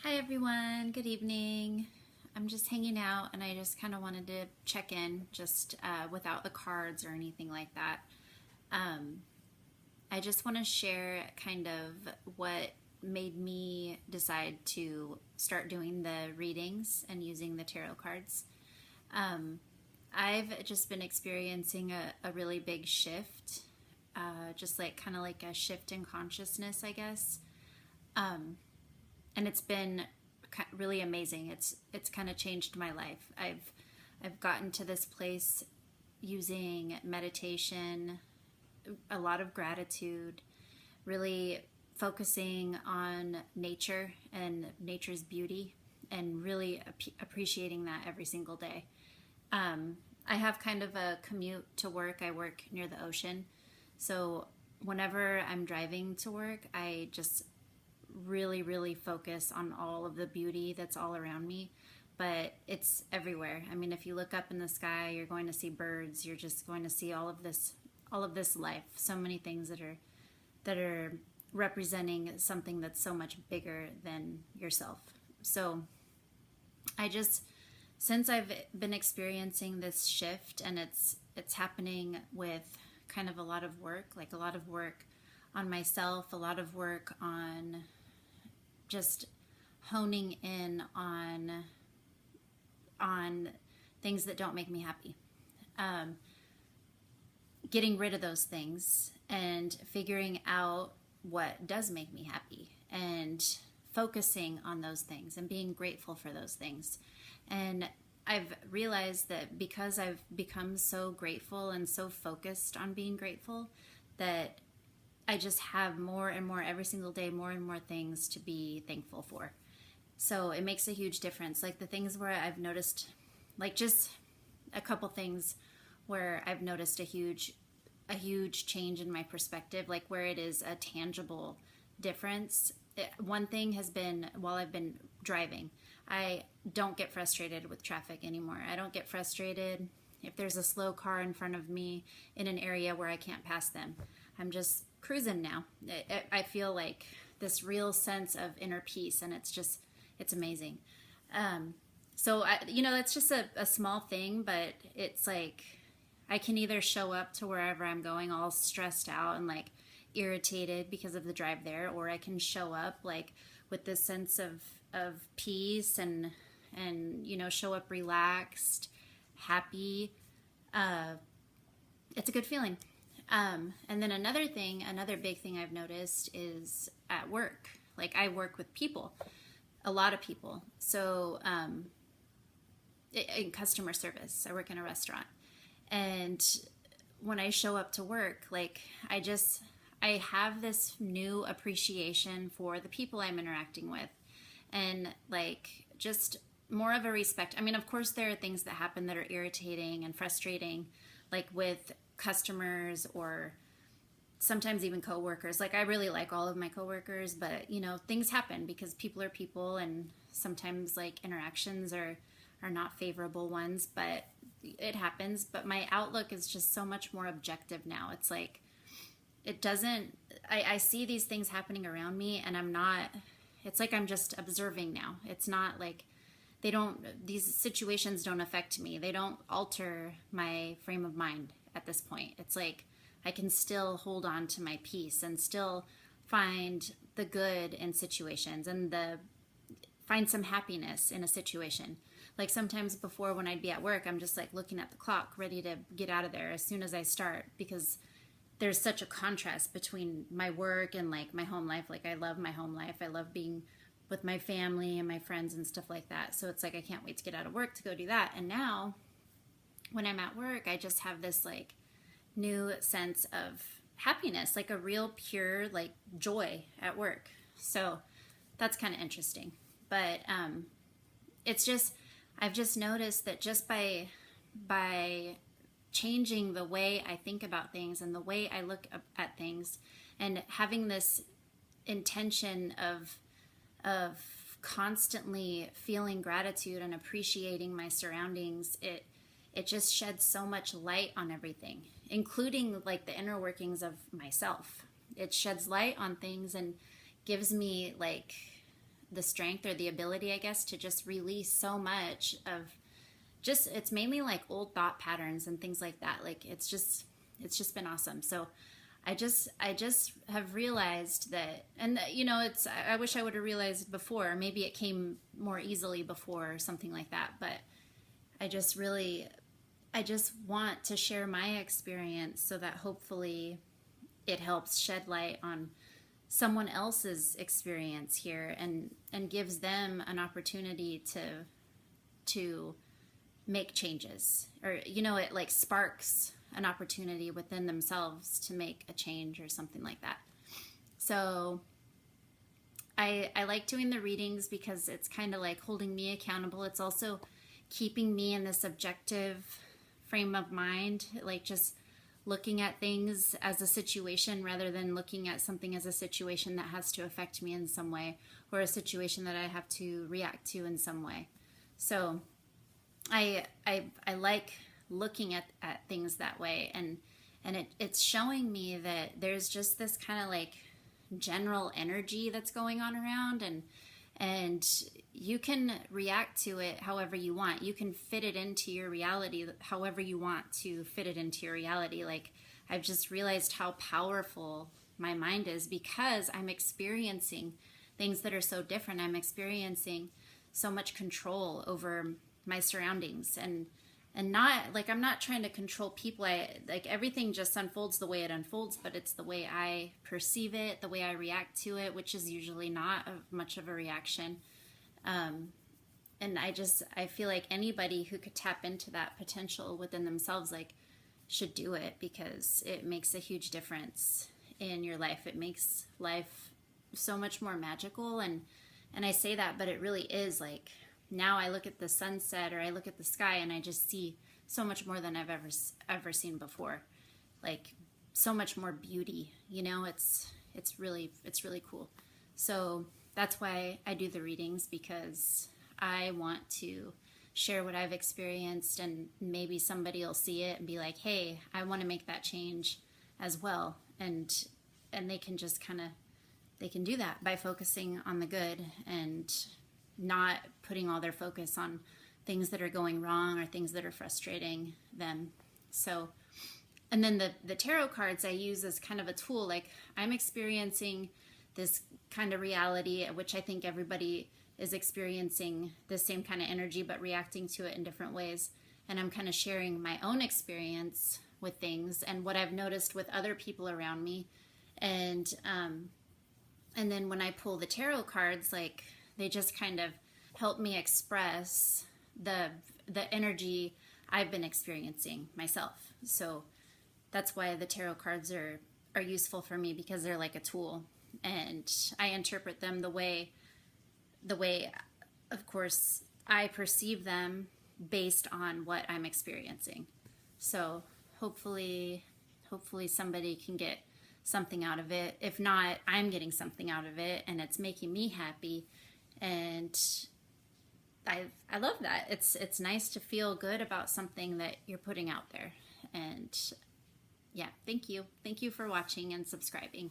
Hi everyone, good evening. I'm just hanging out and I just kind of wanted to check in just without the cards or anything like that. Um, I just want to share kind of what made me decide to start doing the readings and using the tarot cards. Um, I've just been experiencing a really big shift, just like kind of like a shift in consciousness, I guess. Um, and it's been really amazing. It's kind of changed my life. I've gotten to this place using meditation, a lot of gratitude, really focusing on nature and nature's beauty, and really appreciating that every single day. Um, I have kind of a commute to work. I work near the ocean, so whenever I'm driving to work, I just really focus on all of the beauty that's all around me, but it's everywhere. I mean, if you look up in the sky, you're going to see birds, you're just going to see all of this life, so many things that are representing something that's so much bigger than yourself. So I just, since I've been experiencing this shift, and it's happening with kind of a lot of work, like a lot of work on myself, a lot of work on just honing in on things that don't make me happy, um, getting rid of those things and figuring out what does make me happy, and focusing on those things and being grateful for those things. And I've realized that because I've become so grateful and so focused on being grateful, that I just have more and more every single day, more and more things to be thankful for. So it makes a huge difference. Like the things where I've noticed, like just a couple things where I've noticed a huge change in my perspective, like where it is a tangible difference. One thing has been, while I've been driving, I don't get frustrated with traffic anymore. I don't get frustrated if there's a slow car in front of me in an area where I can't pass them. I'm just cruising now. I feel like this real sense of inner peace, and it's amazing. So that's just a small thing, but it's like I can either show up to wherever I'm going all stressed out and like irritated because of the drive there, or I can show up like with this sense of peace, and show up relaxed, happy. It's a good feeling. And then another big thing I've noticed is at work. Like I work with people, a lot of people. So in customer service, I work in a restaurant, and when I show up to work, like I have this new appreciation for the people I'm interacting with, and like just more of a respect. I mean, of course, there are things that happen that are irritating and frustrating, like with customers or sometimes even coworkers. Like I really like all of my coworkers, but things happen because people are people, and sometimes like interactions are not favorable ones, but it happens. But my outlook is just so much more objective now. It's like it doesn't I see these things happening around me, and it's like I'm just observing now. It's not like these situations don't affect me. They don't alter my frame of mind at this point. It's like I can still hold on to my peace and still find the good in situations, and find some happiness in a situation. Like sometimes before, when I'd be at work, I'm just like looking at the clock, ready to get out of there as soon as I start, because there's such a contrast between my work and like my home life. Like I love my home life. I love being with my family and my friends and stuff like that. So it's like I can't wait to get out of work to go do that. And now when I'm at work, I just have this like new sense of happiness, like a real pure like joy at work. So that's kind of interesting. But it's just, I've just noticed that just by changing the way I think about things and the way I look at things, and having this intention of constantly feeling gratitude and appreciating my surroundings, it just sheds so much light on everything, including like the inner workings of myself. It sheds light on things and gives me like the strength or the ability, I guess, to just release so much of just, it's mainly like old thought patterns and things like that. Like it's just been awesome. So I just have realized that, and you know, I wish I would have realized before. Maybe it came more easily before or something like that. But I just want to share my experience so that hopefully it helps shed light on someone else's experience here, and gives them an opportunity to make changes, or you know, it like sparks an opportunity within themselves to make a change or something like that. So I like doing the readings because it's kind of like holding me accountable. It's also keeping me in this objective frame of mind, like just looking at things as a situation rather than looking at something as a situation that has to affect me in some way, or a situation that I have to react to in some way. So I like looking at things that way, and it's showing me that there's just this kind of like general energy that's going on around, and you can react to it however you want. You can fit it into your reality however you want to fit it into your reality. Like, I've just realized how powerful my mind is because I'm experiencing things that are so different. I'm experiencing so much control over my surroundings, and not like I'm not trying to control people. Like everything just unfolds the way it unfolds, but it's the way I perceive it, the way I react to it, which is usually not much of a reaction. And I feel like anybody who could tap into that potential within themselves, like, should do it, because it makes a huge difference in your life. It makes life so much more magical. And I say that, but it really is. Like, now I look at the sunset or I look at the sky and I just see so much more than I've ever seen before. Like, so much more beauty, you know. It's really cool. So that's why I do the readings, because I want to share what I've experienced, and maybe somebody will see it and be like, hey, I want to make that change as well. And they can just they can do that by focusing on the good and not putting all their focus on things that are going wrong or things that are frustrating them. So, and then the tarot cards I use as kind of a tool. Like, I'm experiencing this kind of reality, which I think everybody is experiencing the same kind of energy, but reacting to it in different ways. And I'm kind of sharing my own experience with things and what I've noticed with other people around me. And then when I pull the tarot cards, like, they just kind of help me express the energy I've been experiencing myself. So that's why the tarot cards are useful for me, because they're like a tool, and I interpret them the way, of course, I perceive them based on what I'm experiencing. So hopefully somebody can get something out of it. If not, I'm getting something out of it, and it's making me happy. And I love that. It's nice to feel good about something that you're putting out there. And yeah, thank you for watching and subscribing.